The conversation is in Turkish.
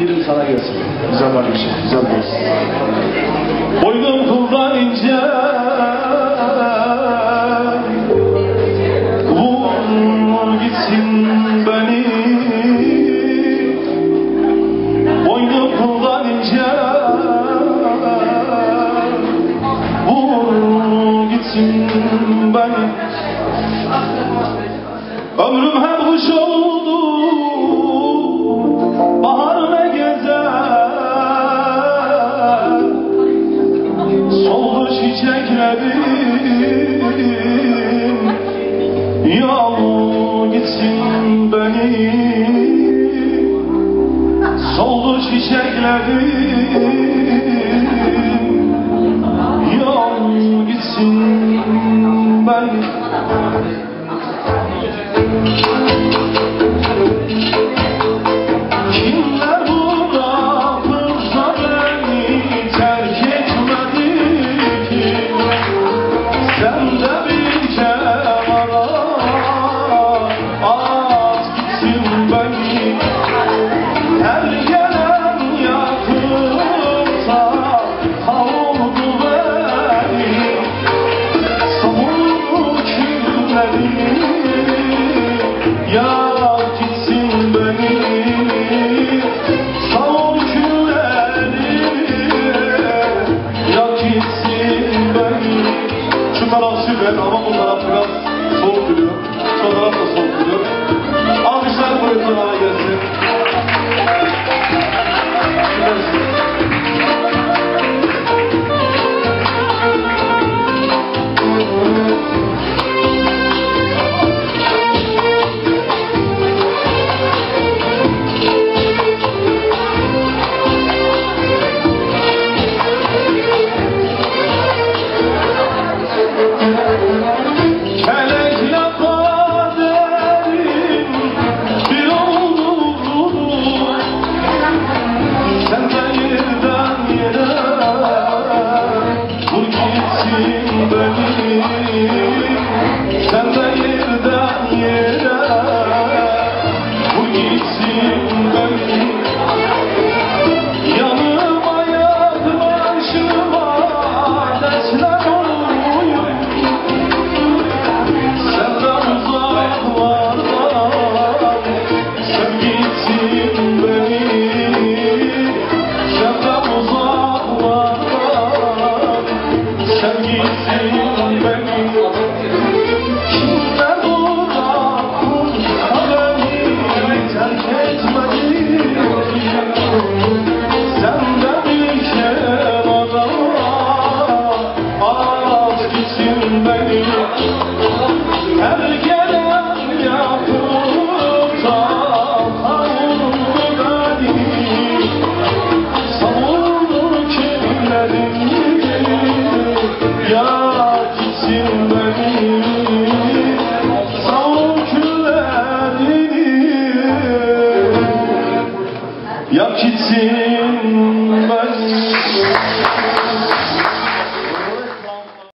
Film sana gelsin. Güzel var bir şey, güzel olsun. Boynum kuldan ince, vur gitsin beni. Boynum kuldan ince, vur gitsin beni. Ömrüm her kuş oldu, bahar ne gezer, soldu çiçeklerim, yol gitsin beni. Soldu çiçeklerim, yol gitsin beni. Kimler bırakırsa beni terk etmedi ki, sen de bir kenara at gitsin beni. Her gelen yakınsa kavurdu beni, savurdu külleri.